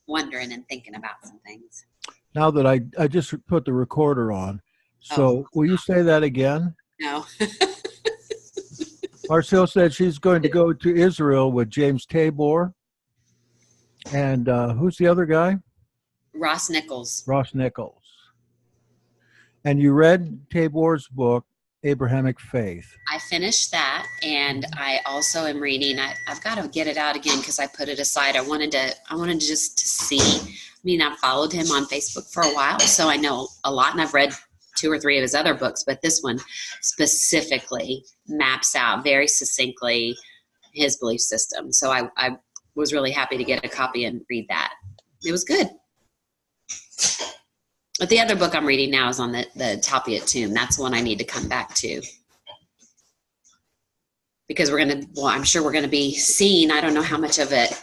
wondering and thinking about some things. Now that I just put the recorder on, so Oh. will you say that again? No. Marcel said she's going to go to Israel with James Tabor. And who's the other guy? Ross Nichols. Ross Nichols. And you read Tabor's book, Abrahamic Faith. I finished that, and I also am reading. I've got to get it out again because I put it aside. I wanted just to see. I mean, I've followed him on Facebook for a while, so I know a lot, and I've read 2 or 3 of his other books, but this one specifically maps out very succinctly his belief system. So I was really happy to get a copy and read that. It was good. But the other book I'm reading now is on the Talpiot tomb. That's one I need to come back to. Because I'm sure we're going to be seeing, I don't know how much of it,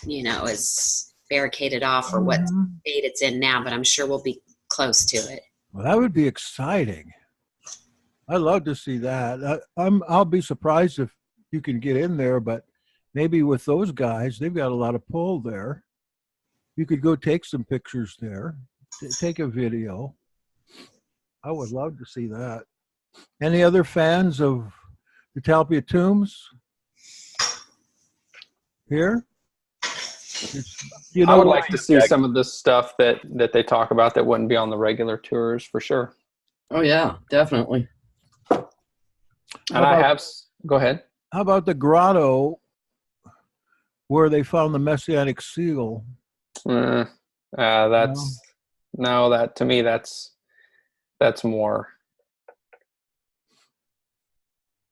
is barricaded off or what state it's in now, but I'm sure we'll be close to it. Well, that would be exciting. I'd love to see that. I'll be surprised if you can get in there, but maybe with those guys, they've got a lot of pull there. You could go take some pictures there, take a video. I would love to see that. Any other fans of the Talpiot tombs here? I would like to see some of the stuff that they talk about that wouldn't be on the regular tours for sure. Oh yeah, definitely. And go ahead. How about the grotto where they found the Messianic seal? To me, that's more.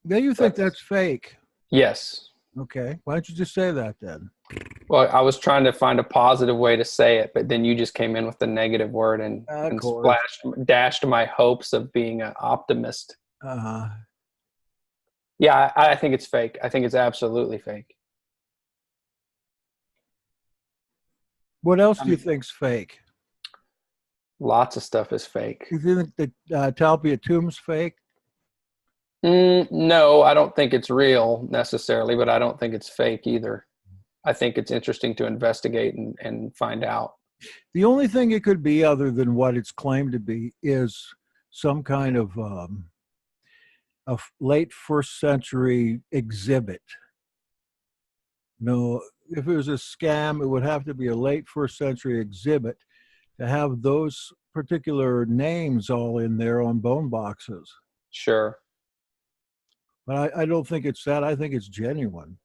Yeah, you think that's fake? Yes. Okay. Why don't you just say that then? Well, I was trying to find a positive way to say it, but then you just came in with the negative word and dashed my hopes of being an optimist. Yeah, I think it's fake. I think it's absolutely fake. What else do you think's fake? Lots of stuff is fake. You think the Talpiot tomb's fake? No, I don't think it's real necessarily, but I don't think it's fake either. I think it's interesting to investigate and find out. The only thing it could be other than what it's claimed to be is some kind of a late 1st century exhibit. No, if it was a scam, it would have to be a late 1st century exhibit to have those particular names all in there on bone boxes. Sure. But I don't think it's that. I think it's genuine.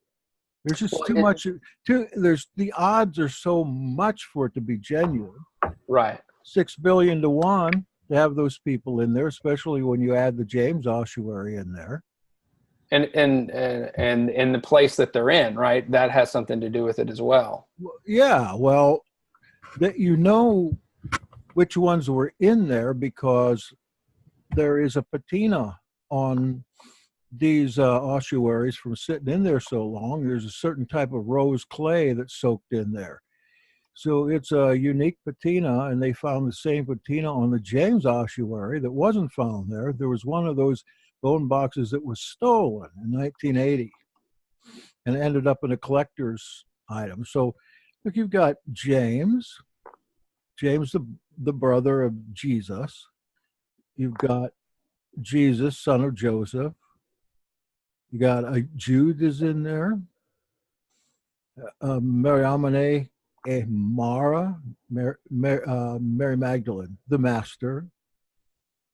There's just too much. The odds are so much for it to be genuine. Right. 6 billion to 1 to have those people in there, especially when you add the James ossuary in there. And in the place that they're in, right? That has something to do with it as well. Yeah. Well, that which ones were in there because there is a patina on these ossuaries from sitting in there so long. There's a certain type of rose clay that's soaked in there. So it's a unique patina, and they found the same patina on the James ossuary that wasn't found there. There was one of those bone boxes that was stolen in 1980 and ended up in a collector's item. So look, you've got James the brother of Jesus. You've got Jesus, son of Joseph. You got Jude is in there. Mariamene Mara, Mary Magdalene, the Master.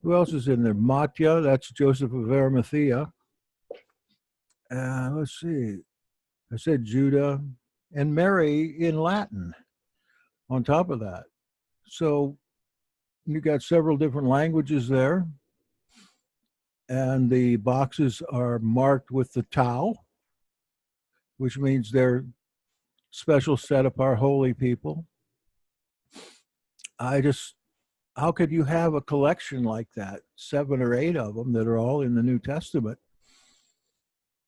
Who else is in there? Mattia, that's Joseph of Arimathea. Let's see. I said Judah and Mary in Latin on top of that. So you got several different languages there. And the boxes are marked with the Tau, which means they're special set apart holy people. How could you have a collection like that, 7 or 8 of them that are all in the New Testament,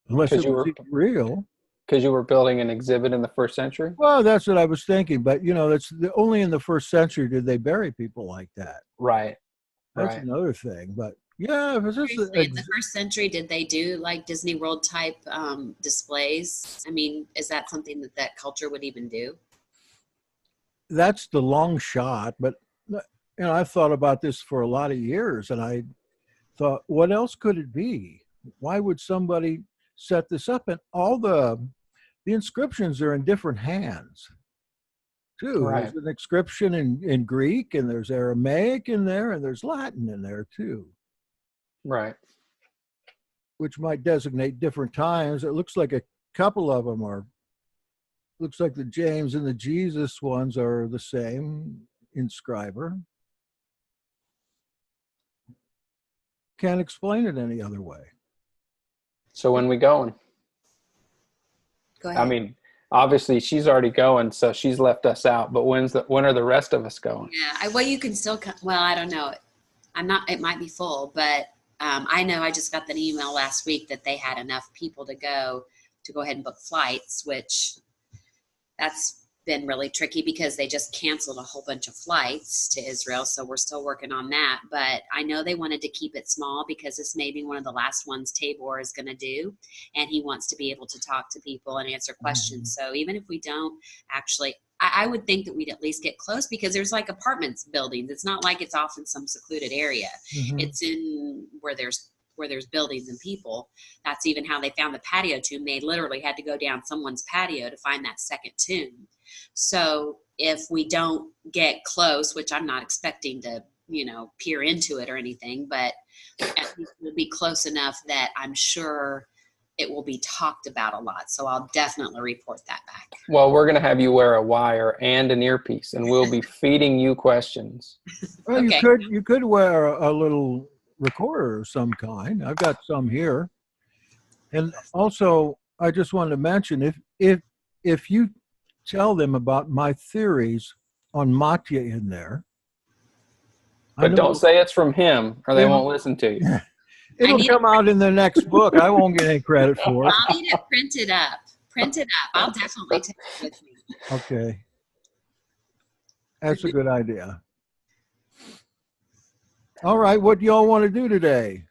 unless it was real? Because you were building an exhibit in the 1st century? Well, that's what I was thinking. But, that's only in the 1st century did they bury people like that. Right. That's another thing. But, yeah. If it's just in the 1st century, did they do like Disney World type displays? I mean, is that something that culture would even do? that's the long shot. But I've thought about this for a lot of years, and I thought, what else could it be? Why would somebody set this up? And all the inscriptions are in different hands too. Right. There's an inscription in Greek, and there's Aramaic in there, and there's Latin in there too. Right. Which might designate different times. It looks like a couple of them are, looks like the James and the Jesus ones are the same inscriber. Can't explain it any other way. So when we going? Go ahead. I mean, obviously she's already going, so she's left us out. But when are the rest of us going? Yeah, well, you can still come. Well, I don't know. It might be full, but I know I just got an email last week that they had enough people to go ahead and book flights, which that's been really tricky because they just canceled a whole bunch of flights to Israel. So we're still working on that. But I know they wanted to keep it small because this may be one of the last ones Tabor is going to do. And he wants to be able to talk to people and answer questions. So even if we don't actually, I would think that we'd at least get close because there's like apartments buildings. It's not like it's off in some secluded area. Mm-hmm. It's in where there's buildings and people. That's even how they found the patio tomb. They literally had to go down someone's patio to find that second tomb. So if we don't get close, which I'm not expecting to, peer into it or anything, but at least we'll be close enough that I'm sure it will be talked about a lot. So I'll definitely report that back. Well, we're going to have you wear a wire and an earpiece, and we'll be feeding you questions. Well, Okay. you could wear a little recorder of some kind. I've got some here. And also, I just wanted to mention, if you tell them about my theories on Matya in there. But don't say it's from him or they won't listen to you. It'll come out in the next book. I won't get any credit for it. I'll need it printed up. I'll definitely take it with me. Okay. That's a good idea. All right. What do y'all want to do today?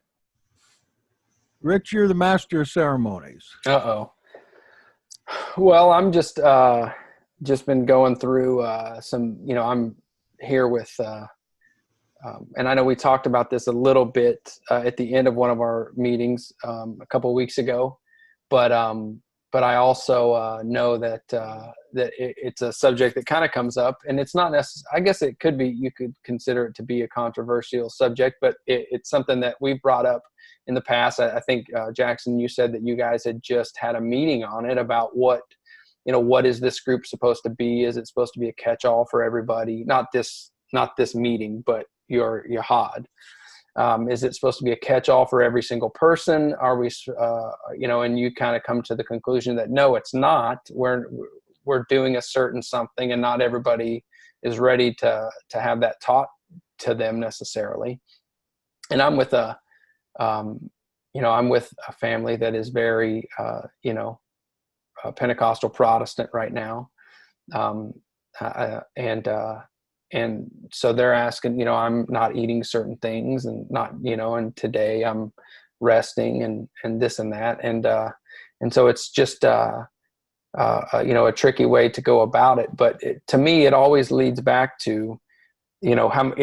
Rich, you're the master of ceremonies. Uh-oh. Well, I'm just been going through some, I'm here with, and I know we talked about this a little bit at the end of one of our meetings a couple of weeks ago, but I also know that it's a subject that kind of comes up, and it's not necessary. I guess it could be, you could consider it to be a controversial subject, but it's something that we've brought up in the past. I think Jackson, you said that you guys had just had a meeting on it about what is this group supposed to be? Is it supposed to be a catch-all for everybody? Not this meeting, but your Yahad. Is it supposed to be a catch-all for every single person? Are we, and you kind of come to the conclusion that no, it's not. We're doing a certain something, and not everybody is ready to have that taught to them necessarily. And I'm with a family that is very, Pentecostal Protestant right now, and so they're asking, I'm not eating certain things, and not, and today I'm resting and this and that. And so it's just, a tricky way to go about it. But to me, it always leads back to, you have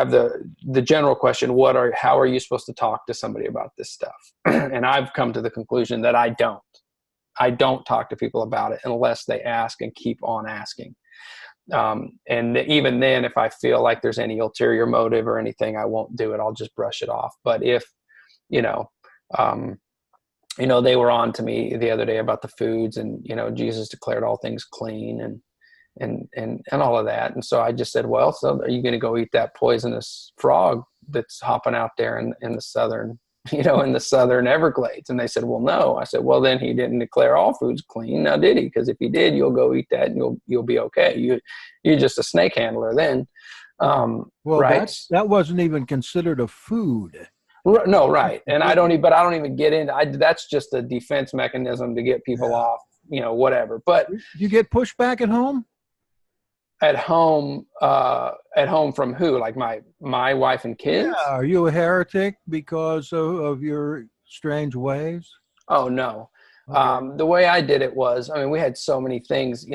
the general question, how are you supposed to talk to somebody about this stuff? And I've come to the conclusion that I don't talk to people about it unless they ask and keep on asking. And even then, if I feel like there's any ulterior motive or anything, I won't do it. I'll just brush it off. But if, they were on to me the other day about the foods, and, Jesus declared all things clean and all of that. And so I just said, well, so are you going to go eat that poisonous frog that's hopping out there in the southern, in the southern Everglades? And they said, well, no. I said, well, then he didn't declare all foods clean, now did he? Because if he did, you'll go eat that and you'll be okay. You're just a snake handler then. Well, right? That wasn't even considered a food. No, right. And I don't even get into. That's just a defense mechanism to get people off, whatever. But you get pushback at home. At home from who? Like my wife and kids? Yeah. Are you a heretic because of your strange ways? Oh, no. Okay. The way I did it was, we had so many things,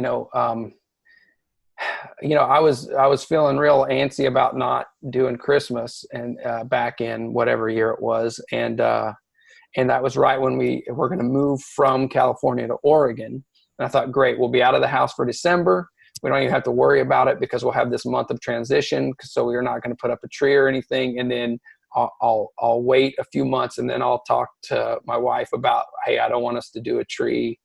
I was feeling real antsy about not doing Christmas and back in whatever year it was, and that was right when we were going to move from California to Oregon. And I thought, great, we'll be out of the house for December. We don't even have to worry about it because we'll have this month of transition. So we're not going to put up a tree or anything. And then I'll wait a few months, and then I'll talk to my wife about, hey, I don't want us to do a tree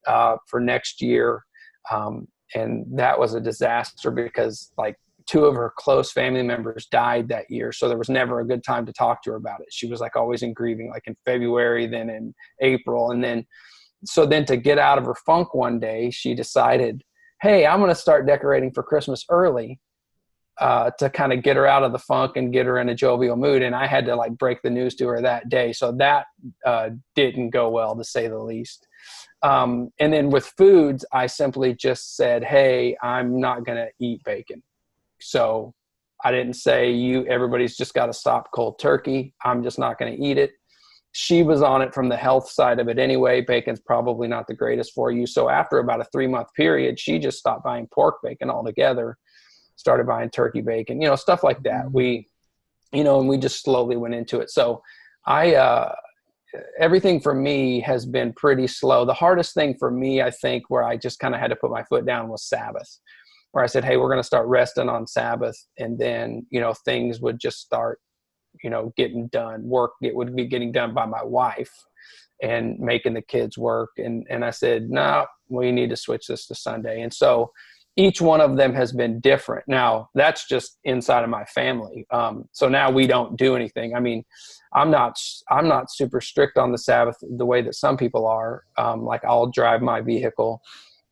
for next year. And that was a disaster because like 2 of her close family members died that year. So there was never a good time to talk to her about it. She was like always in grieving, like in February, then in April. And then to get out of her funk one day, she decided, hey, I'm going to start decorating for Christmas early to kind of get her out of the funk and get her in a jovial mood. And I had to like break the news to her that day. So that didn't go well, to say the least. And then with foods, I simply just said, hey, I'm not going to eat bacon. So I didn't say everybody's just got to stop cold turkey. I'm just not going to eat it. She was on it from the health side of it anyway. Bacon's probably not the greatest for you. So after about a 3-month period, she just stopped buying pork bacon altogether, started buying turkey bacon, stuff like that. And we just slowly went into it. So everything for me has been pretty slow. The hardest thing for me, I think, where I just kind of had to put my foot down was Sabbath, where I said, hey, we're going to start resting on Sabbath. And then, things would just start, getting done. It would be getting done by my wife and making the kids work. And I said, no, we need to switch this to Sunday. And so each one of them has been different. Now that's just inside of my family. So now we don't do anything. I mean, I'm not super strict on the Sabbath the way that some people are. Like I'll drive my vehicle.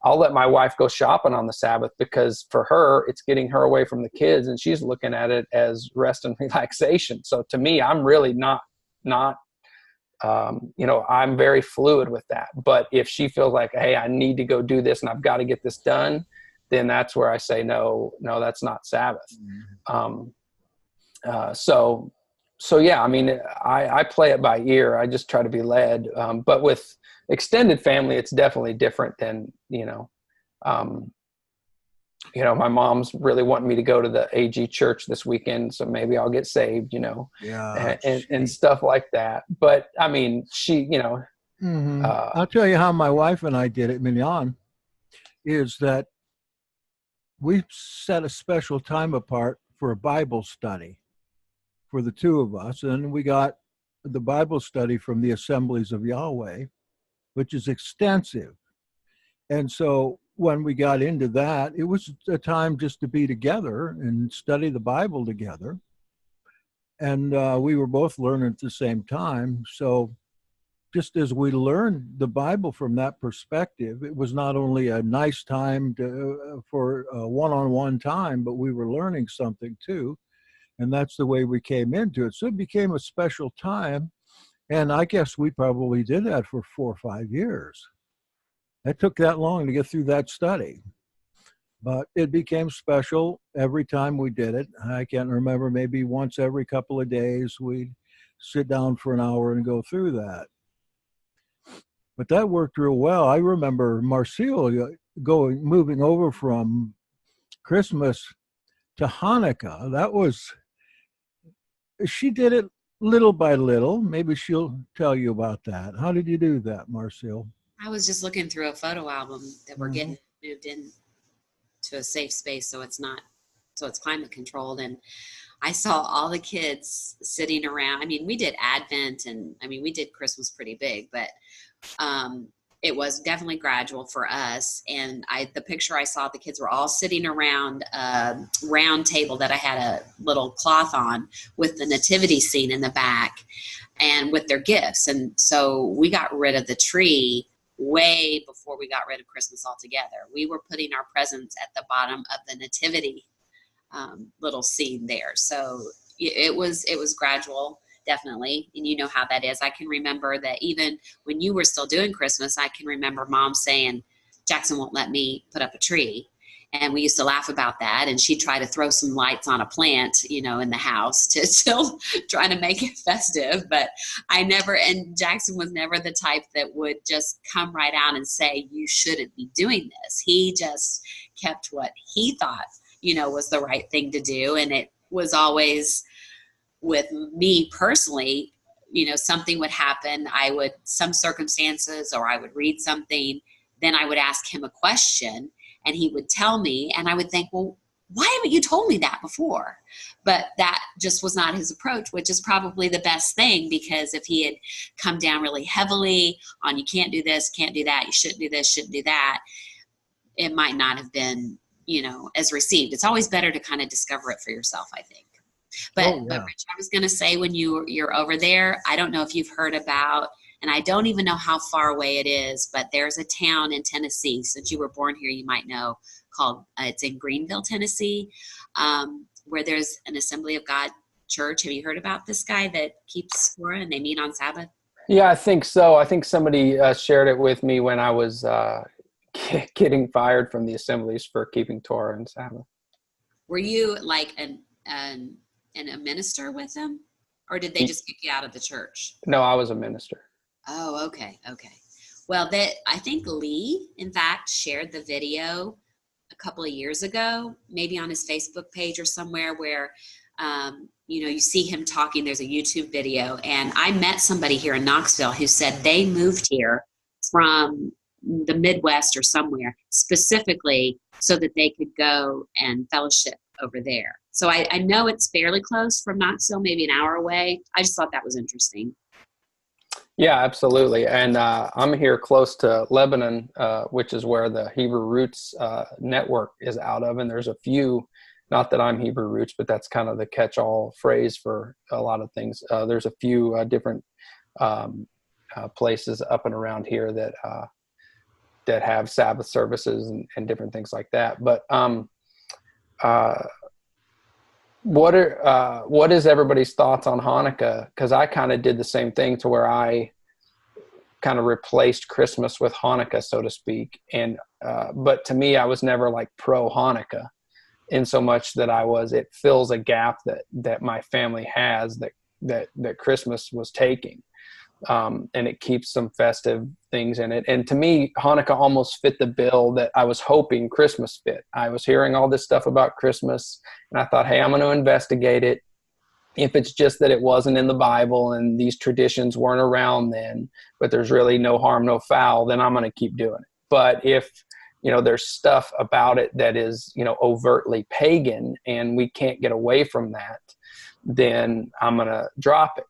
I'll let my wife go shopping on the Sabbath because for her, it's getting her away from the kids and she's looking at it as rest and relaxation. So to me, I'm really not, I'm very fluid with that. But if she feels like, hey, I need to go do this and I've got to get this done, then that's where I say, no, that's not Sabbath. So yeah, I mean, I play it by ear. I just try to be led. But with extended family, it's definitely different than, my mom's really wanting me to go to the AG church this weekend. So maybe I'll get saved, Yeah, and stuff like that. But I mean, she, I'll tell you how my wife and I did it, Mignon, is that we set a special time apart for a Bible study for the 2 of us. And we got the Bible study from the Assemblies of Yahweh, which is extensive. And so when we got into that, it was a time just to be together and study the Bible together. And we were both learning at the same time. So just as we learned the Bible from that perspective, it was not only a nice time for a one-on-one time, but we were learning something too. And that's the way we came into it. So it became a special time. And I guess we probably did that for 4 or 5 years. It took that long to get through that study. But it became special every time we did it. I can't remember, maybe once every couple of days, we'd sit down for an hour and go through that. But that worked real well. I remember Marcel moving over from Christmas to Hanukkah. She did it little by little. Maybe she'll tell you about that. How did you do that, Marcel? I was just looking through a photo album that we're getting moved in to a safe space so it's climate controlled, and I saw all the kids sitting around. I mean, we did Advent and we did Christmas pretty big, but it was definitely gradual for us. And the picture I saw, the kids were all sitting around a round table that I had a little cloth on with the nativity scene in the back and with their gifts. And so we got rid of the tree way before we got rid of Christmas altogether. We were putting our presents at the bottom of the nativity little scene there. So it was gradual, definitely. And you know how that is. I can remember that even when you were still doing Christmas, I can remember Mom saying, Jackson won't let me put up a tree. And we used to laugh about that. And she'd try to throw some lights on a plant, in the house to still try to make it festive. But and Jackson was never the type that would just come right out and say, you shouldn't be doing this. He just kept what he thought, was the right thing to do. And it was always, with me personally, something would happen. Some circumstances, or I would read something, then I would ask him a question and he would tell me, and I would think, well, why haven't you told me that before? But that just was not his approach, which is probably the best thing, because if he had come down really heavily on, you can't do this, can't do that, you shouldn't do this, shouldn't do that, it might not have been, as received. It's always better to kind of discover it for yourself, I think. But Rich, I was going to say, when you're over there, I don't know if you've heard about, and I don't even know how far away it is, but there's a town in Tennessee, since you were born here, you might know, called, it's in Greenville, Tennessee, where there's an Assembly of God church. Have you heard about this guy that keeps Torah and they meet on Sabbath? Yeah, I think so. I think somebody shared it with me when I was getting fired from the assemblies for keeping Torah and Sabbath. Were you like a minister with them, or did they just kick you out of the church? No, I was a minister. Oh, okay. Well, I think Lee, in fact, shared the video a couple of years ago, maybe on his Facebook page or somewhere, where you see him talking. There's a YouTube video, and I met somebody here in Knoxville who said they moved here from the Midwest or somewhere specifically so that they could go and fellowship over there. So I know it's fairly close from Knoxville, maybe an hour away. I just thought that was interesting. Yeah, absolutely. And I'm here close to Lebanon, which is where the Hebrew Roots network is out of. And there's a few, not that I'm Hebrew Roots, but that's kind of the catch-all phrase for a lot of things. There's a few different places up and around here that have Sabbath services and different things like that. But what is everybody's thoughts on Hanukkah? Because I kind of did the same thing, to where I kind of replaced Christmas with Hanukkah, so to speak. And but to me, I was never like pro Hanukkah, in so much that it fills a gap that my family has that Christmas was taking. And it keeps some festive things in it. And to me, Hanukkah almost fit the bill that I was hoping Christmas fit. I was hearing all this stuff about Christmas, and I thought, hey, I'm going to investigate it. If it's just that it wasn't in the Bible and these traditions weren't around then, but there's really no harm, no foul, then I'm going to keep doing it. But if, there's stuff about it that is, overtly pagan, and we can't get away from that, then I'm going to drop it.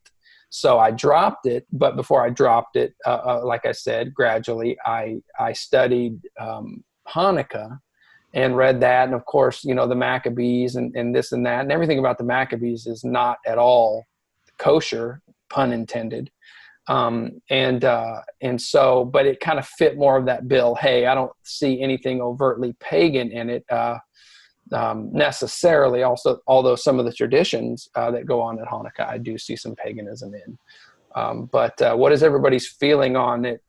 So I dropped it, but before I dropped it, like I said, gradually I studied Hanukkah and read that. And of course, the Maccabees and this and that, and everything about the Maccabees is not at all kosher, pun intended. And so, but it kind of fit more of that bill. Hey, I don't see anything overtly pagan in it. Necessarily, also, although some of the traditions that go on at Hanukkah, I do see some paganism in. But what is everybody's feeling on it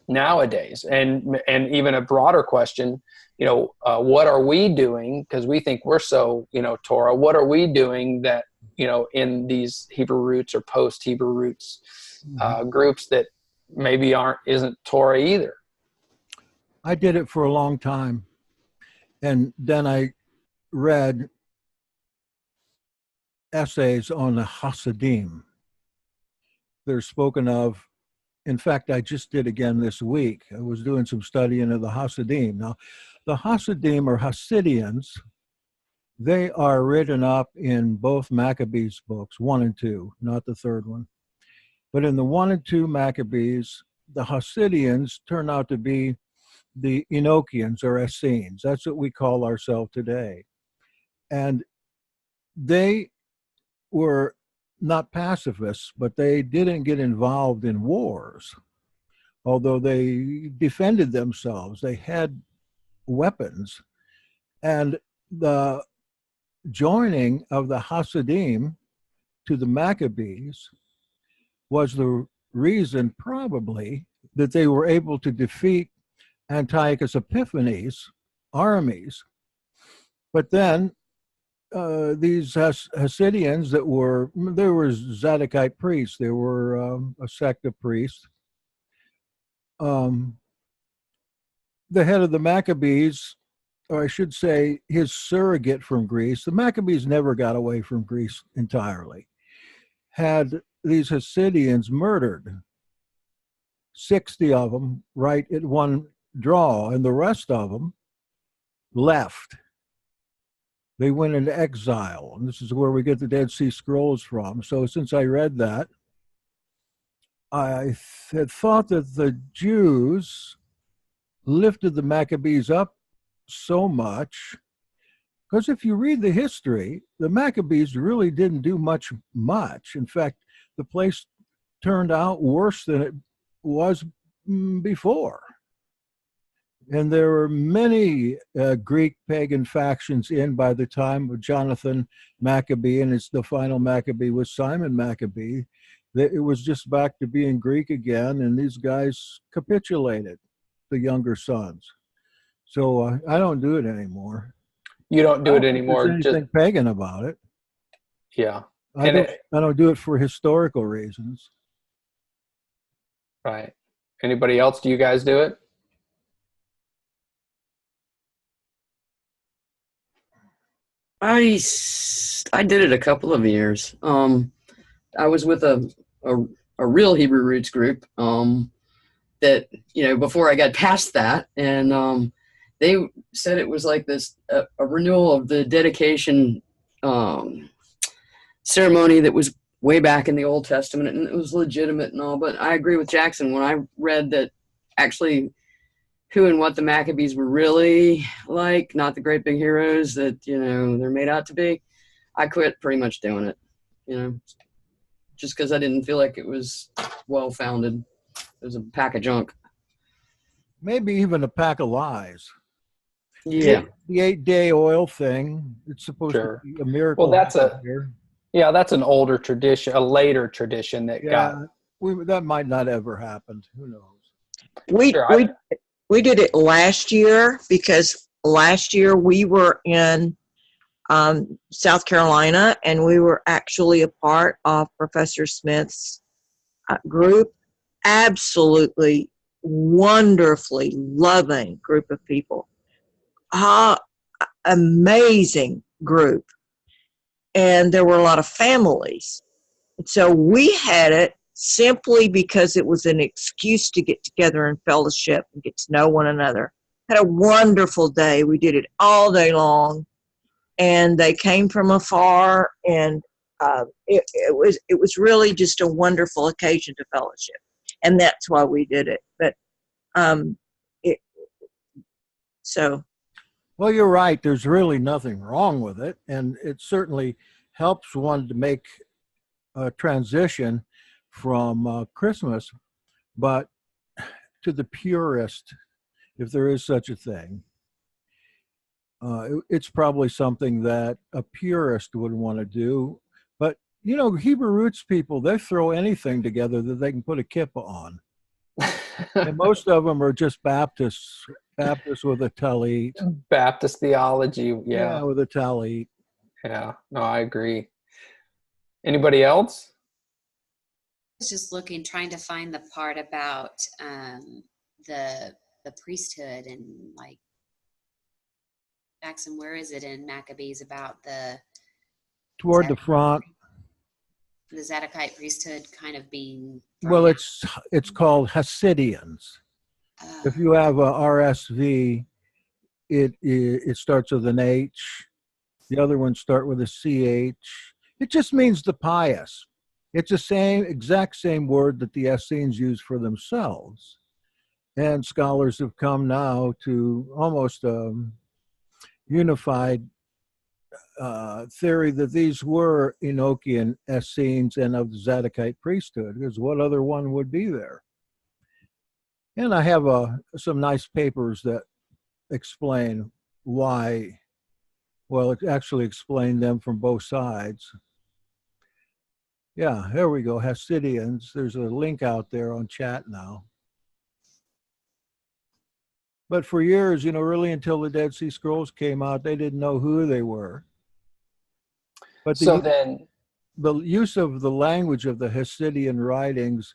nowadays? And even a broader question, what are we doing? Because we think we're so, Torah. What are we doing that, in these Hebrew Roots or post Hebrew Roots groups that maybe isn't Torah either? I did it for a long time. And then I read essays on the Hasidim. They're spoken of. In fact, I just did again this week. I was doing some studying of the Hasidim. Now, the Hasidim or Hasidians, they are written up in both Maccabees books, 1 and 2, not the third one. But in the 1 and 2 Maccabees, the Hasidians turn out to be the Enochians or Essenes. That's what we call ourselves today. And they were not pacifists, but they didn't get involved in wars. Although they defended themselves, they had weapons. And the joining of the Hasidim to the Maccabees was the reason, probably, that they were able to defeat Antiochus Epiphanes' armies. But then these Hasidians there were Zadokite priests. There were a sect of priests. the head of the Maccabees, or I should say his surrogate from Greece, the Maccabees never got away from Greece entirely, had these Hasidians murdered, 60 of them right at one draw, and the rest of them left. They went into exile, and this is where we get the Dead Sea Scrolls from. So since I read that, I had thought that the Jews lifted the Maccabees up so much, because if you read the history, the Maccabees really didn't do much. In fact, the place turned out worse than it was before. And there were many Greek pagan factions in by the time of Jonathan Maccabee, and it's the final Maccabee was Simon Maccabee. It was just back to being Greek again, and these guys capitulated, the younger sons. So I don't do it anymore. You don't do it anymore. There's anything pagan about it. Yeah. I don't do it for historical reasons. Right. Anybody else? Do you guys do it? I did it a couple of years. I was with a real Hebrew roots group that, before I got past that, and they said it was like this a renewal of the dedication ceremony that was way back in the Old Testament, and it was legitimate and all. But I agree with Jackson when I read that actually who and what the Maccabees were really like, not the great big heroes that they're made out to be. I quit pretty much doing it, just because I didn't feel like it was well founded. It was a pack of junk. Maybe even a pack of lies. Yeah. The 8-day oil thing, it's supposed to be a miracle. Well, that's an older tradition, a later tradition that that might not ever happen. Who knows? We did it last year because last year we were in South Carolina, and we were actually a part of Professor Smith's group. Absolutely wonderfully loving group of people. Amazing group. And there were a lot of families. So we had it simply because it was an excuse to get together and fellowship and get to know one another. Had a wonderful day. We did it all day long, and they came from afar, and it was really just a wonderful occasion to fellowship, and that's why we did it. But well, you're right. There's really nothing wrong with it, and it certainly helps one to make a transition from Christmas, but to the purist, if there is such a thing, it's probably something that a purist would want to do. But Hebrew roots people, they throw anything together that they can put a kippah on. And most of them are just Baptists with a talit. Baptist theology, yeah, with a talit. Yeah, no, I agree. Anybody else? I was just trying to find the part about the priesthood, and like, Jackson, where is it in Maccabees about toward the front? The Zadokite priesthood kind of being. Well, it's called Hasidians. If you have a RSV, it starts with an H. The other ones start with a CH. It just means the pious. It's the exact same word that the Essenes use for themselves. And scholars have come now to almost unified theory that these were Enochian Essenes and of the Zadokite priesthood, because what other one would be there? And I have some nice papers that explain why. Well, it actually explained them from both sides. Yeah, there we go, Hasidians. There's a link out there on chat now. But for years, really until the Dead Sea Scrolls came out, they didn't know who they were. But the use of the language of the Hasidian writings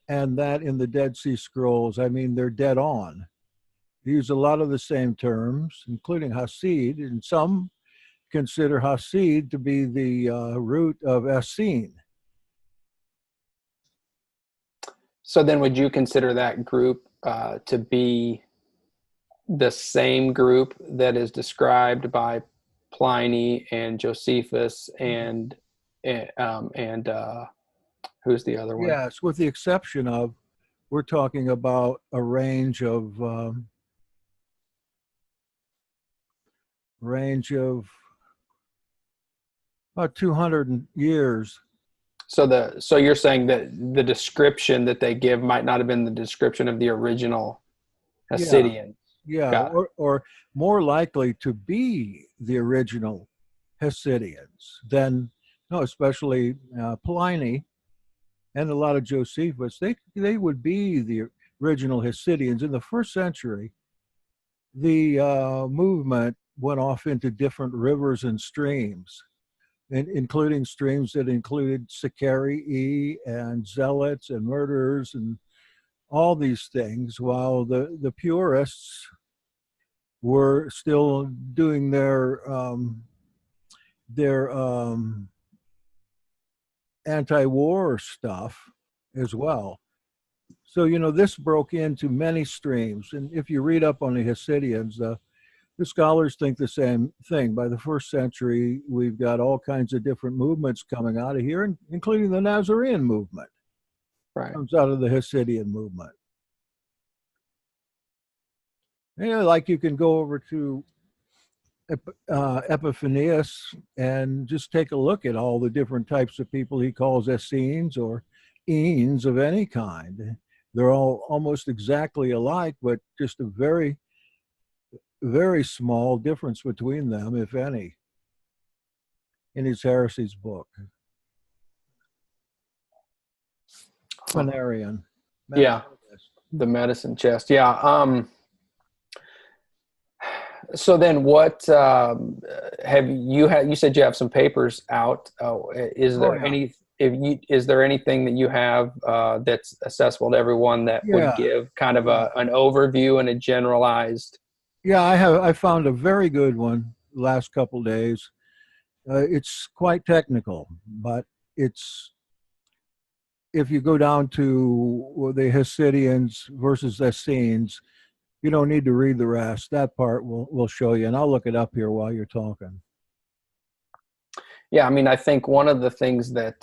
and that in the Dead Sea Scrolls, I mean, they're dead on. use a lot of the same terms, including Hasid, and some consider Hasid to be the root of Essene. So then would you consider that group to be the same group that is described by Pliny and Josephus and who's the other one? Yes, with the exception of, we're talking about a range of about 200 years. So you're saying that the description that they give might not have been the description of the original Hasidian. Yeah, or more likely to be the original Hasidians than, no, especially Pliny and a lot of Josephus. They would be the original Hasidians. In the first century, the movement went off into different rivers and streams, including streams that included Sicarii and zealots and murderers and all these things, while the purists were still doing their anti-war stuff as well. So, this broke into many streams. And if you read up on the Hasidians, the scholars think the same thing. By the first century, we've got all kinds of different movements coming out of here, including the Nazarene movement. Right. Comes out of the Hasidian movement. Yeah, like you can go over to Epiphanius and just take a look at all the different types of people he calls Essenes or Enes of any kind. They're all almost exactly alike, but just a very, very small difference between them, if any, in his Heresies book. Planarian. Yeah, the medicine chest. Yeah. So then what have you had? You said you have some papers out. Is there is there anything that you have that's accessible to everyone that would give kind of an overview and a generalized? Yeah, I found a very good one the last couple days. It's quite technical, but if you go down to the Hasidians versus Essenes, you don't need to read the rest. That part we'll show you, and I'll look it up here while you're talking. Yeah, I mean, I think one of the things that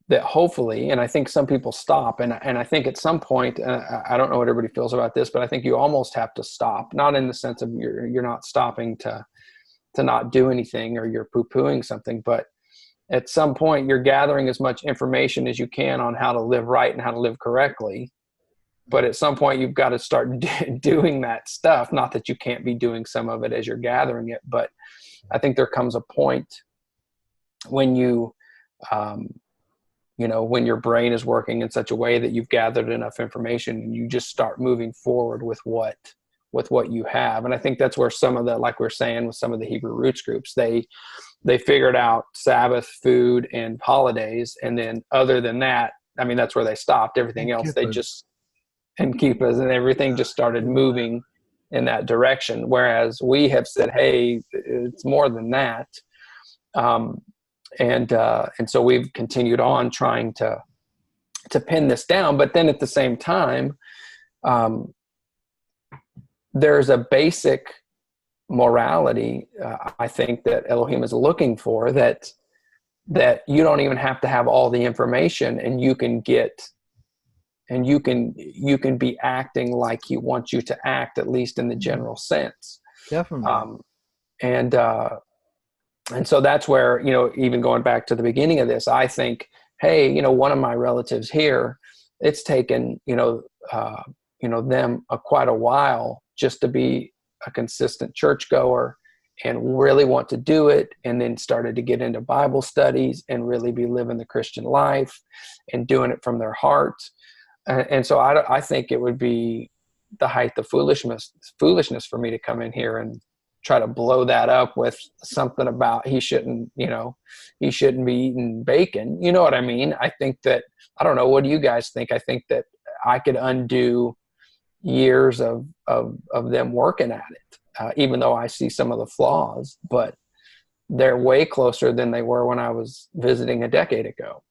that hopefully, and I think some people stop, and I think at some point, I don't know what everybody feels about this, but I think you almost have to stop, not in the sense of you're not stopping to not do anything or you're poo-pooing something, but at some point you're gathering as much information as you can on how to live right and how to live correctly. But at some point you've got to start doing that stuff. Not that you can't be doing some of it as you're gathering it, but I think there comes a point when when your brain is working in such a way that you've gathered enough information and you just start moving forward with what you have. And I think that's where some of the, like we're saying with some of the Hebrew roots groups, they figured out Sabbath, food, and holidays. And then other than that, I mean, that's where they stopped. Everything else, they just, and kippas and everything just started moving in that direction. Whereas we have said, hey, it's more than that. And so we've continued on trying to pin this down. But then at the same time, there's a basic morality, I think, that Elohim is looking for, that you don't even have to have all the information, and you can be acting like he wants you to act, at least in the general sense. Definitely. And so that's where, even going back to the beginning of this, I think, hey, one of my relatives here, it's taken, them quite a while just to be a consistent churchgoer and really want to do it, and then started to get into Bible studies and really be living the Christian life and doing it from their heart. And so I think it would be the height of foolishness for me to come in here and try to blow that up with something about he shouldn't be eating bacon. You know what I mean? I think that, I don't know, what do you guys think? I think that I could undo years of them working at it, even though I see some of the flaws, but they're way closer than they were when I was visiting a decade ago.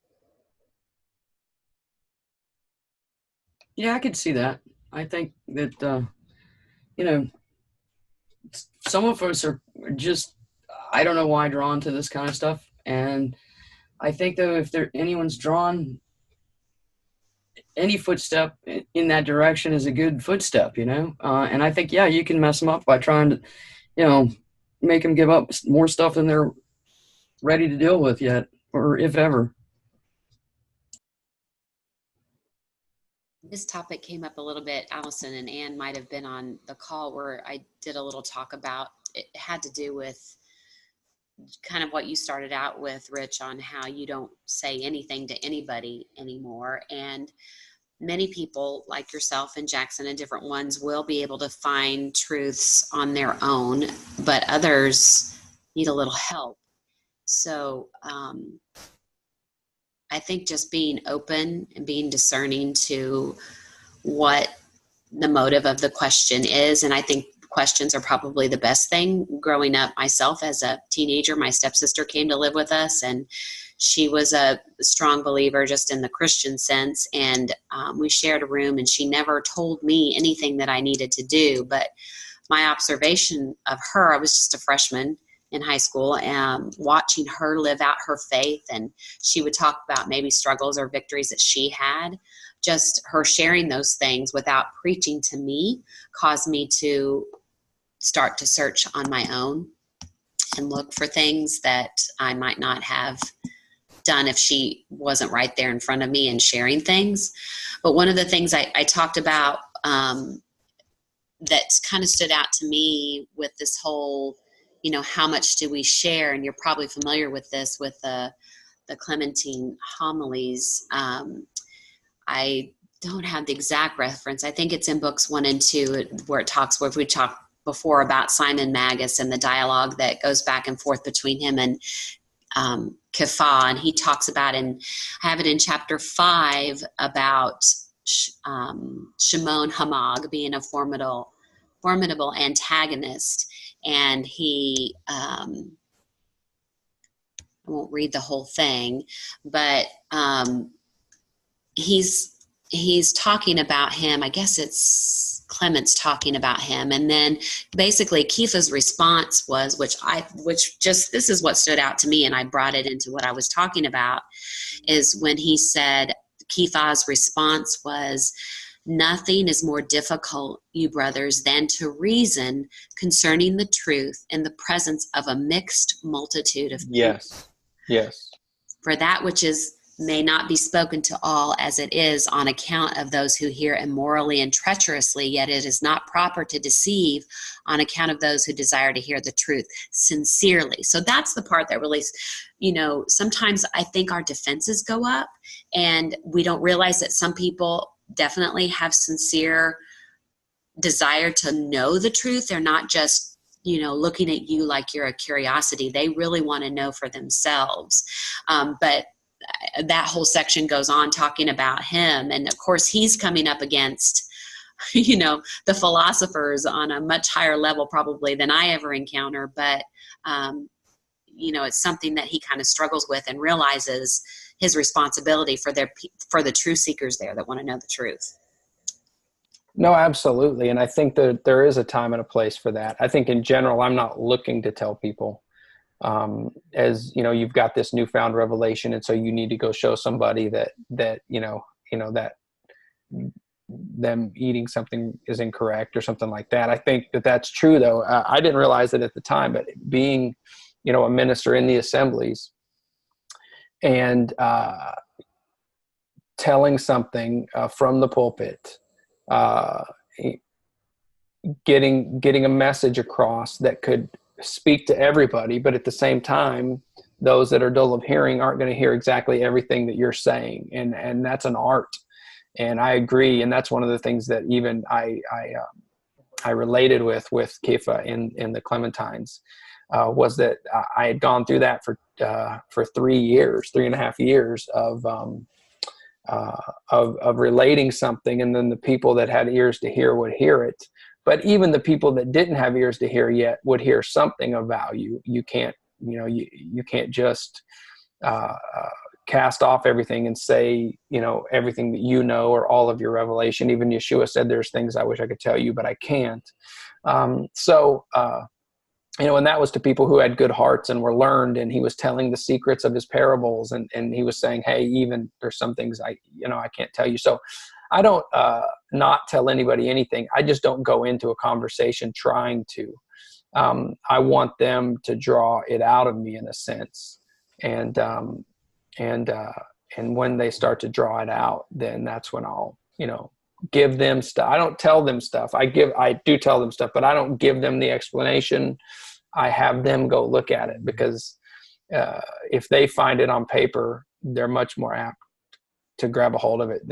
Yeah, I could see that. I think that, you know, some of us are just, I don't know why, drawn to this kind of stuff. And I think, though, if anyone's drawn, any footstep in that direction is a good footstep, and I think, yeah, you can mess them up by trying to, make them give up more stuff than they're ready to deal with yet, or if ever. This topic came up a little bit. Allison and Ann might have been on the call where I did a little talk about it. Had to do with kind of what you started out with, Rich, on how you don't say anything to anybody anymore. And many people like yourself and Jackson and different ones will be able to find truths on their own, but others need a little help. So I think just being open and being discerning to what the motive of the question is. And I think questions are probably the best thing. Growing up myself as a teenager, my stepsister came to live with us, and she was a strong believer just in the Christian sense. And we shared a room, and she never told me anything that I needed to do. But my observation of her, I was just a freshman in high school, and watching her live out her faith, and she would talk about maybe struggles or victories that she had. Just her sharing those things without preaching to me caused me to start to search on my own and look for things that I might not have done if she wasn't right there in front of me and sharing things. But one of the things I talked about that's kind of stood out to me with this whole, how much do we share? And you're probably familiar with this with the Clementine homilies. I don't have the exact reference. I think it's in books 1 and 2 where we talked before about Simon Magus and the dialogue that goes back and forth between him and Kepha. And he talks about, and I have it in chapter 5 about Shimon Hamag being a formidable antagonist. And he, I won't read the whole thing, but he's talking about him. I guess it's Clement's talking about him. And then basically Kepha's response was, this is what stood out to me, and I brought it into what I was talking about, is when he said, Kepha's response was, "Nothing is more difficult, you brothers, than to reason concerning the truth in the presence of a mixed multitude of people. Yes. For that which may not be spoken to all as it is on account of those who hear immorally and treacherously, yet it is not proper to deceive on account of those who desire to hear the truth sincerely." So that's the part that really, sometimes I think our defenses go up, and we don't realize that some people definitely have sincere desire to know the truth. They're not just, looking at you like you're a curiosity. They really want to know for themselves. But that whole section goes on talking about him. And of course, he's coming up against, the philosophers on a much higher level probably than I ever encounter. But, it's something that he kind of struggles with and realizes his responsibility for the truth seekers there that want to know the truth. No, absolutely. And I think that there is a time and a place for that. I think in general, I'm not looking to tell people, as you've got this newfound revelation, and so you need to go show somebody that that them eating something is incorrect or something like that. I think that that's true, though. I didn't realize it at the time, but being a minister in the assemblies and telling something from the pulpit, getting a message across that could speak to everybody, but at the same time, those that are dull of hearing aren't going to hear exactly everything that you're saying, and that's an art. And I agree, and that's one of the things that even I related with Kepha in the Clementines, was that I had gone through that for 3.5 years of of relating something, and then the people that had ears to hear would hear it. But even the people that didn't have ears to hear yet would hear something of value. You can't, you can't just cast off everything and say, everything that or all of your revelation. Even Yeshua said, there's things I wish I could tell you, but I can't. And that was to people who had good hearts and were learned, and he was telling the secrets of his parables, and he was saying, hey, even there's some things I can't tell you. So I don't not tell anybody anything. I just don't go into a conversation trying to. I want them to draw it out of me in a sense. And when they start to draw it out, then that's when I'll, give them stuff. I don't tell them stuff. I do tell them stuff, but I don't give them the explanation. I have them go look at it, because if they find it on paper, they're much more apt to grab a hold of it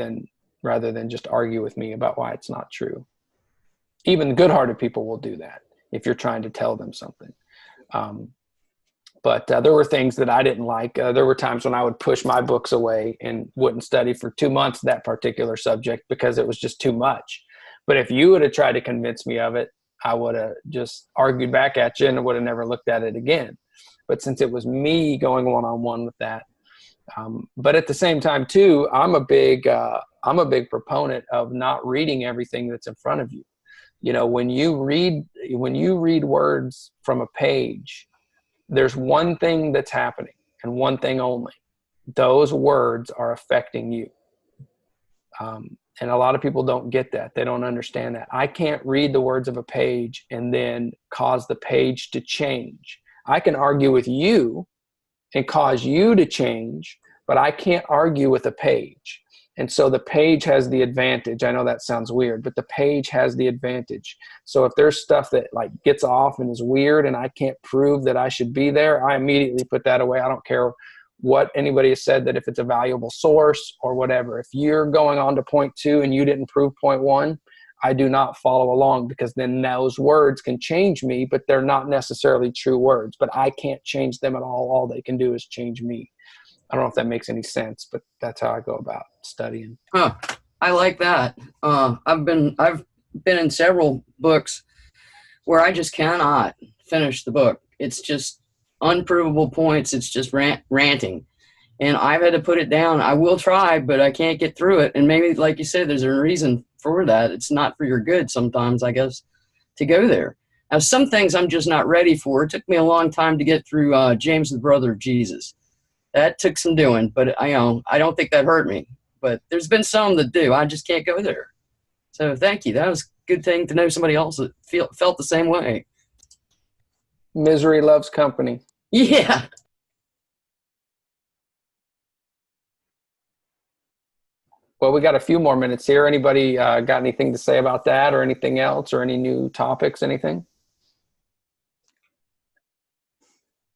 rather than just argue with me about why it's not true. Even good-hearted people will do that if you're trying to tell them something. But there were things that I didn't like. There were times when I would push my books away and wouldn't study for 2 months that particular subject because it was just too much. But if you would have tried to convince me of it, I would have just argued back at you and would have never looked at it again. But since it was me going one-on-one with that, but at the same time too, I'm a big proponent of not reading everything that's in front of you. When you read words from a page, there's one thing that's happening, and one thing only. Those words are affecting you. And a lot of people don't get that. They don't understand that. I can't read the words of a page and then cause the page to change. I can argue with you and cause you to change, but I can't argue with a page. And so the page has the advantage. I know that sounds weird, but the page has the advantage. So if there's stuff that gets off and is weird and I can't prove that I should be there, I immediately put that away. I don't care what anybody has said, that if it's a valuable source or whatever. If you're going on to point 2 and you didn't prove point 1, I do not follow along, because then those words can change me, but they're not necessarily true words. But I can't change them at all. All they can do is change me. I don't know if that makes any sense, but that's how I go about studying. Huh. I like that. I've been in several books where I just cannot finish the book. It's just unprovable points. It's just ranting. And I've had to put it down. I will try, but I can't get through it. And maybe, like you said, there's a reason for that. It's not for your good sometimes, I guess, to go there. Now, some things I'm just not ready for. It took me a long time to get through James, the brother of Jesus. That took some doing, but I don't think that hurt me. But there's been some that do. I just can't go there. So thank you. That was a good thing to know somebody else that felt the same way. Misery loves company. Yeah. Well, we got a few more minutes here. Anybody got anything to say about that, or anything else, or any new topics, anything?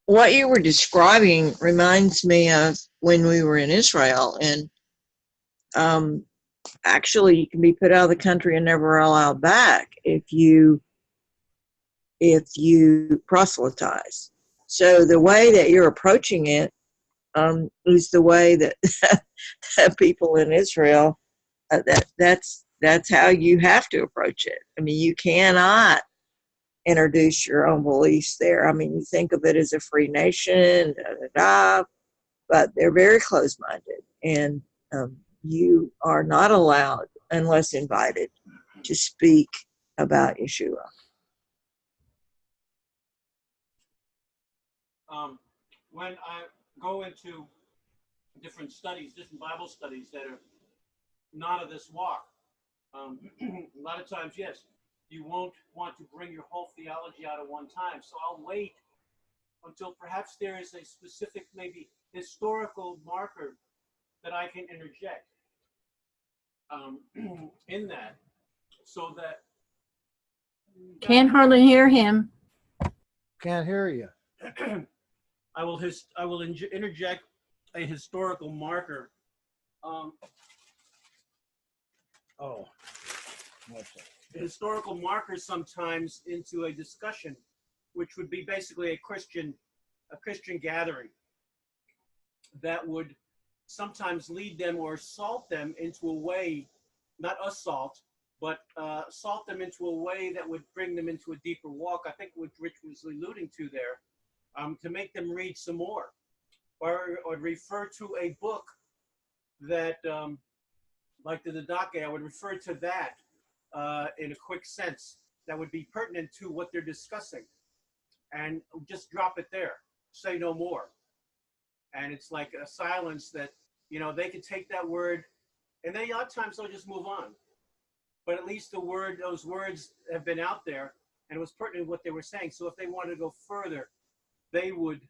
What you were describing reminds me of when we were in Israel, and actually you can be put out of the country and never allowed back if you proselytize. So the way that you're approaching it is the way that people in Israel, that's how you have to approach it. I mean, you cannot introduce your own beliefs there. I mean, you think of it as a free nation, but they're very close-minded, and you are not allowed, unless invited, to speak about Yeshua. When I go into different studies, different Bible studies that are not of this walk, a lot of times, yes, you won't want to bring your whole theology out at one time. So I'll wait until perhaps there is a specific, maybe historical marker that I can interject in that, so that. Can't hardly hear him. Can't hear you. I will interject a historical marker. Historical markers sometimes into a discussion, which would be basically a Christian gathering that would sometimes lead them or salt them into a way, not assault, but salt them into a way that would bring them into a deeper walk. I think what Rich was alluding to there, to make them read some more, or refer to a book that, like the Didache, I would refer to that in a quick sense that would be pertinent to what they're discussing, and just drop it there. Say no more. And it's like a silence that, you know, they could take that word, and then a lot of times they'll just move on. But at least those words have been out there, and it was pertinent to what they were saying. So if they wanted to go further, they would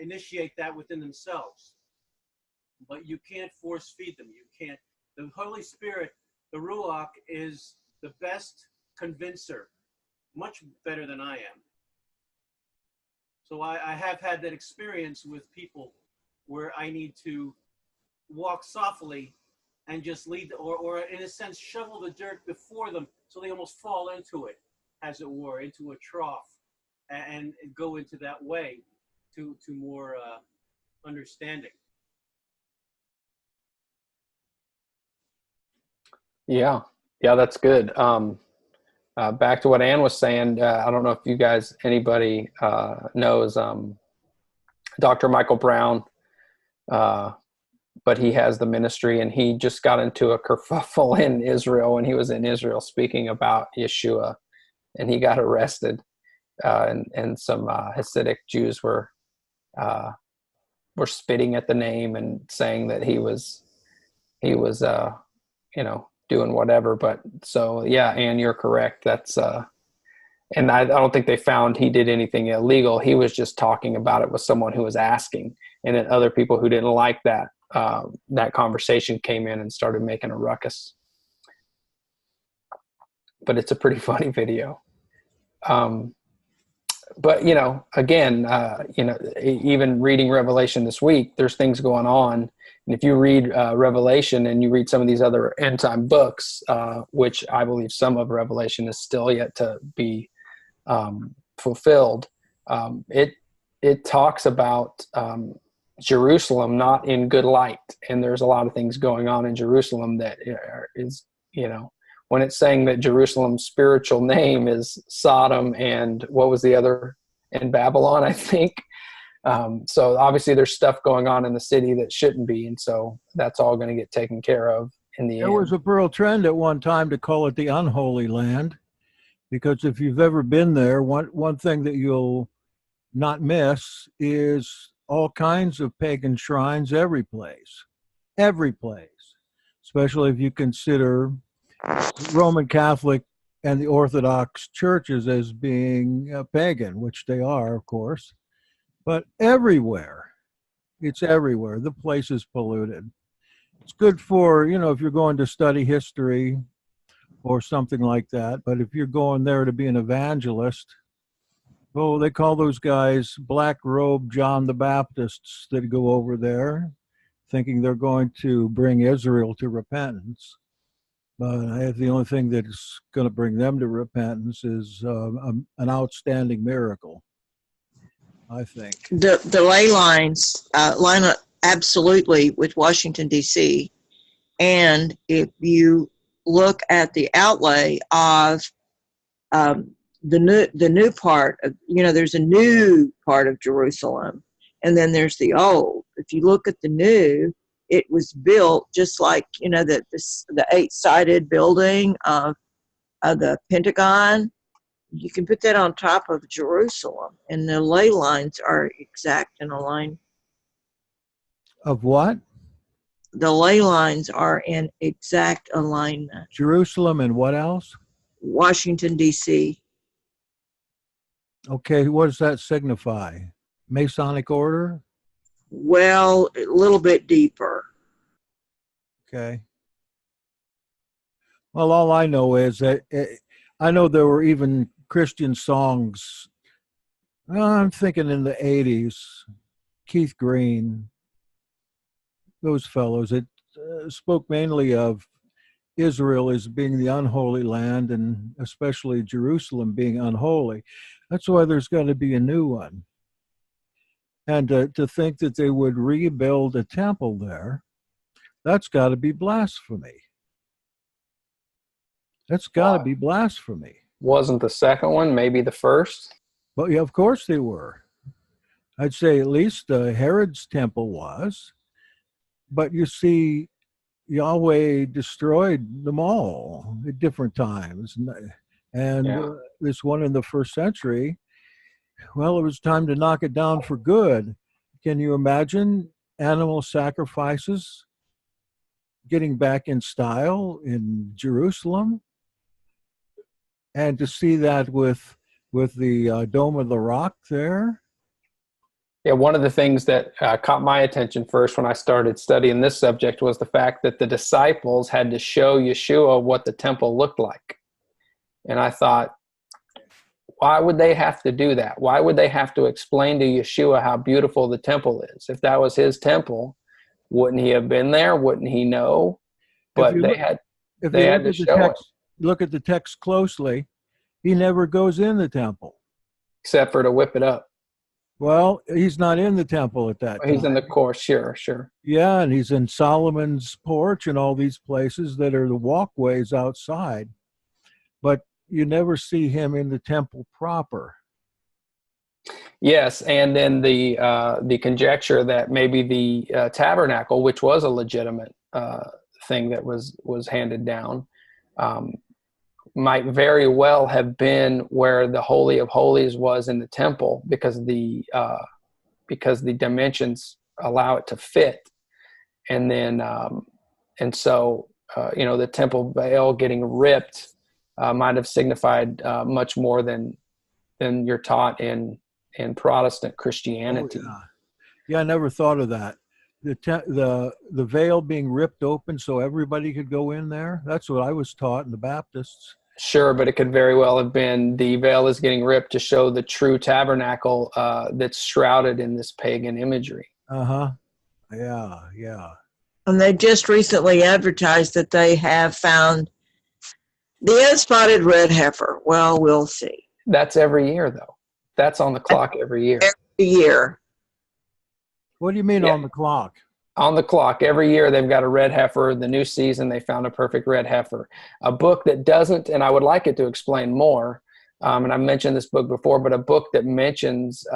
initiate that within themselves. But you can't force feed them. You can't. The Holy Spirit, the Ruach, is the best convincer, much better than I am. So I have had that experience with people where I need to walk softly and just lead, or in a sense, shovel the dirt before them so they almost fall into it, as it were, into a trough, and go into that way to more understanding. Yeah, that's good. Back to what Ann was saying, I don't know if you guys, anybody knows Dr. Michael Brown, but he has the ministry, and he just got into a kerfuffle in Israel when he was in Israel speaking about Yeshua, and he got arrested, and some Hasidic Jews were spitting at the name and saying that he was doing whatever. But so, yeah, Ann, you're correct. That's and I don't think they found he did anything illegal. He was just talking about it with someone who was asking, and then other people who didn't like that conversation came in and started making a ruckus. But it's a pretty funny video. But again, even reading Revelation this week, there's things going on. And if you read Revelation and you read some of these other end time books, which I believe some of Revelation is still yet to be fulfilled, it talks about Jerusalem not in good light. And there's a lot of things going on in Jerusalem that is, when it's saying that Jerusalem's spiritual name is Sodom and what was the other, and Babylon, I think. So obviously there's stuff going on in the city that shouldn't be. And so that's all going to get taken care of in the end. There was a real trend at one time to call it the unholy land, because if you've ever been there, one thing that you'll not miss is all kinds of pagan shrines every place, especially if you consider Roman Catholic and the Orthodox churches as being pagan, which they are, of course. But everywhere, it's everywhere. The place is polluted. It's good for, if you're going to study history or something like that. But if you're going there to be an evangelist, they call those guys black robe John the Baptists that go over there thinking they're going to bring Israel to repentance. But the only thing that's going to bring them to repentance is an outstanding miracle, I think. The ley lines line up absolutely with Washington, D.C. And if you look at the outlay of the new part of, there's a new part of Jerusalem, and then there's the old. If you look at the new, it was built just like, the 8-sided building of the Pentagon. You can put that on top of Jerusalem, and the ley lines are exact in alignment. Of what? The ley lines are in exact alignment. Jerusalem and what else? Washington, D.C. Okay, what does that signify? Masonic order? Well, a little bit deeper. Okay. Well, all I know is that I know there were even Christian songs. I'm thinking in the 80s, Keith Green, those fellows. It spoke mainly of Israel as being the unholy land, and especially Jerusalem being unholy. That's why there's got to be a new one. And to think that they would rebuild a temple there, that's got to be blasphemy. That's got to be blasphemy. Wasn't the second one maybe the first? But yeah, of course they were. I'd say at least Herod's temple was. But you see, Yahweh destroyed them all at different times. And Yeah. this one in the first century, well, it was time to knock it down for good. Can you imagine animal sacrifices getting back in style in Jerusalem? And to see that with the Dome of the Rock there. Yeah, one of the things that caught my attention first when I started studying this subject was the fact that the disciples had to show Yeshua what the temple looked like. And I thought, why would they have to do that? Why would they have to explain to Yeshua how beautiful the temple is? If that was his temple, wouldn't he have been there? Wouldn't he know? But they had to show it. Look at the text closely, he never goes in the temple. Except for to whip it up. Well, he's not in the temple at that time. He's in the course, sure. Yeah, and he's in Solomon's porch and all these places that are the walkways outside. But you never see him in the temple proper. Yes, and then the conjecture that maybe the tabernacle, which was a legitimate thing that was handed down, might very well have been where the Holy of Holies was in the temple, because the dimensions allow it to fit, and then so the temple veil getting ripped might have signified much more than you're taught in Protestant Christianity. Oh, yeah, I never thought of that. The veil being ripped open so everybody could go in there. That's what I was taught in the Baptists. Sure, but it could very well have been the veil is getting ripped to show the true tabernacle that's shrouded in this pagan imagery. Yeah. And they just recently advertised that they have found the unspotted red heifer. Well, we'll see. That's every year, though. That's on the clock every year. Every year. What do you mean on the clock? On the clock. Every year they've got a red heifer. The new season, they found a perfect red heifer. A book that doesn't, and I would like it to explain more, and I've mentioned this book before, but a book that mentions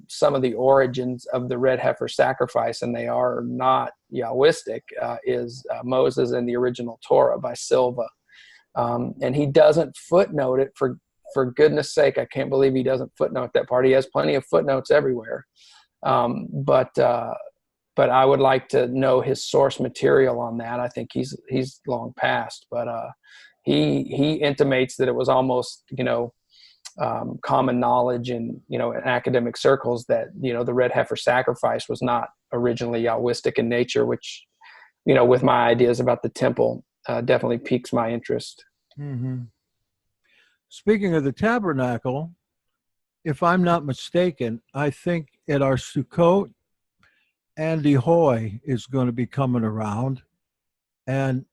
some of the origins of the red heifer sacrifice, and they are not Yahwistic, is Moses and the Original Torah by Silva. And he doesn't footnote it, for goodness sake. I can't believe he doesn't footnote that part. He has plenty of footnotes everywhere. But I would like to know his source material on that. I think he's long past, but he intimates that it was almost common knowledge in academic circles that the red heifer sacrifice was not originally Yahwistic in nature, which with my ideas about the temple definitely piques my interest. Mm-hmm. Speaking of the tabernacle, if I'm not mistaken, I think at our Sukkot, Andy Hoy is going to be coming around. And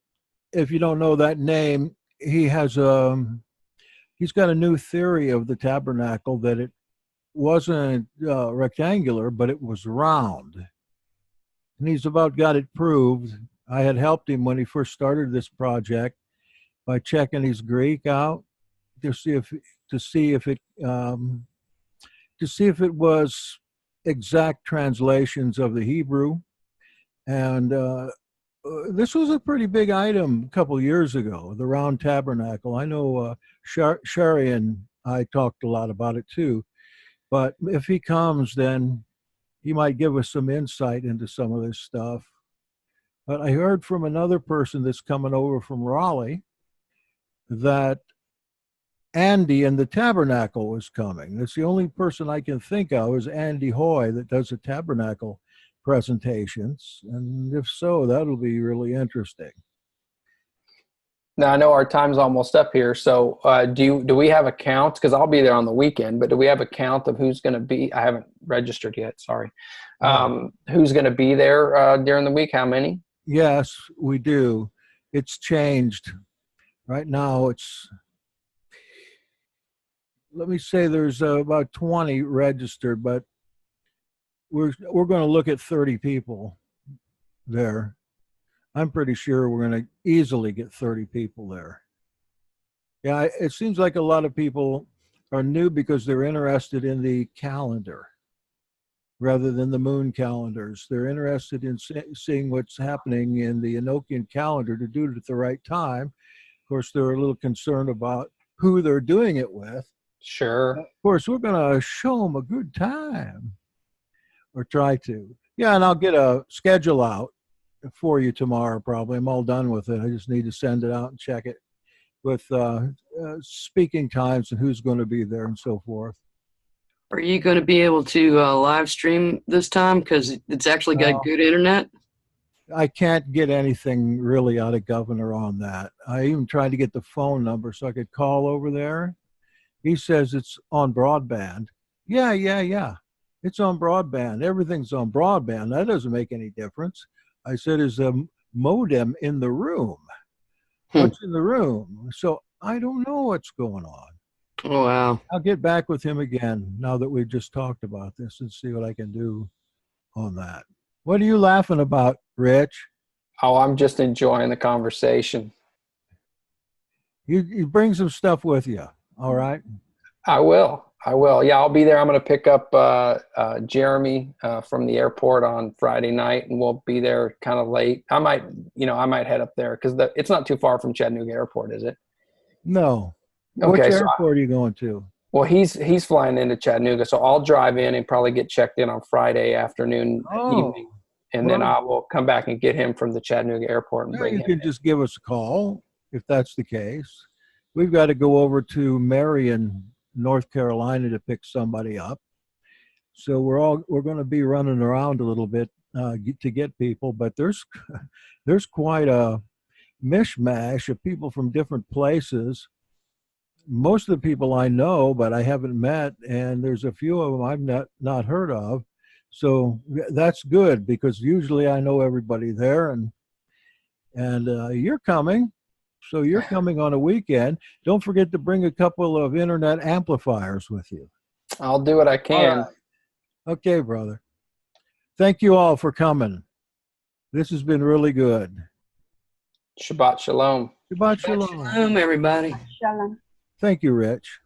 if you don't know that name, he's got a new theory of the tabernacle, that it wasn't rectangular, but it was round. And he's about got it proved. I had helped him when he first started this project by checking his Greek out to see if it was exact translations of the Hebrew. And this was a pretty big item a couple of years ago, the round tabernacle. I know Sherry and I talked a lot about it too. But if he comes, then he might give us some insight into some of this stuff. But I heard from another person that's coming over from Raleigh that Andy and the tabernacle was coming. That's the only person I can think of is Andy Hoy that does the tabernacle presentations. And if so, that'll be really interesting. Now, I know our time's almost up here, so do we have a count? Because I'll be there on the weekend, but do we have a count of who's going to be? I haven't registered yet, sorry. Who's going to be there during the week? How many? Yes, we do. It's changed. Right now, let me say there's about 20 registered, but we're going to look at 30 people there. I'm pretty sure we're going to easily get 30 people there. Yeah, it seems like a lot of people are new because they're interested in the calendar rather than the moon calendars. They're interested in seeing what's happening in the Enochian calendar to do it at the right time. Of course, they're a little concerned about who they're doing it with. Sure. Of course, we're going to show them a good time, or try to. Yeah, and I'll get a schedule out for you tomorrow probably. I'm all done with it. I just need to send it out and check it with speaking times and who's going to be there and so forth. Are you going to be able to live stream this time? Because it's actually got good internet. I can't get anything really out of Governor on that. I even tried to get the phone number so I could call over there. He says it's on broadband. Yeah. It's on broadband. Everything's on broadband. That doesn't make any difference. I said, is a modem in the room? What's in the room? So I don't know what's going on. Oh, wow. I'll get back with him again now that we've just talked about this and see what I can do on that. What are you laughing about, Rich? Oh, I'm just enjoying the conversation. You bring some stuff with you, all right? I will. Yeah, I'll be there. I'm going to pick up Jeremy from the airport on Friday night, and we'll be there kind of late. I might head up there because it's not too far from Chattanooga Airport, is it? No. Okay, Which airport are you going to? Well, he's flying into Chattanooga, so I'll drive in and probably get checked in on Friday afternoon, evening, and then I will come back and get him from the Chattanooga Airport and bring him. You can just give us a call if that's the case. We've got to go over to Marion, North Carolina to pick somebody up. So we're going to be running around a little bit to get people, but there's quite a mishmash of people from different places. Most of the people I know, but I haven't met, and there's a few of them I've not heard of. So that's good because usually I know everybody there, and you're coming. So you're coming on a weekend. Don't forget to bring a couple of internet amplifiers with you. I'll do what I can. Right. Okay, brother. Thank you all for coming. This has been really good. Shabbat shalom. Shabbat shalom. Shalom, everybody. Shalom. Thank you, Rich.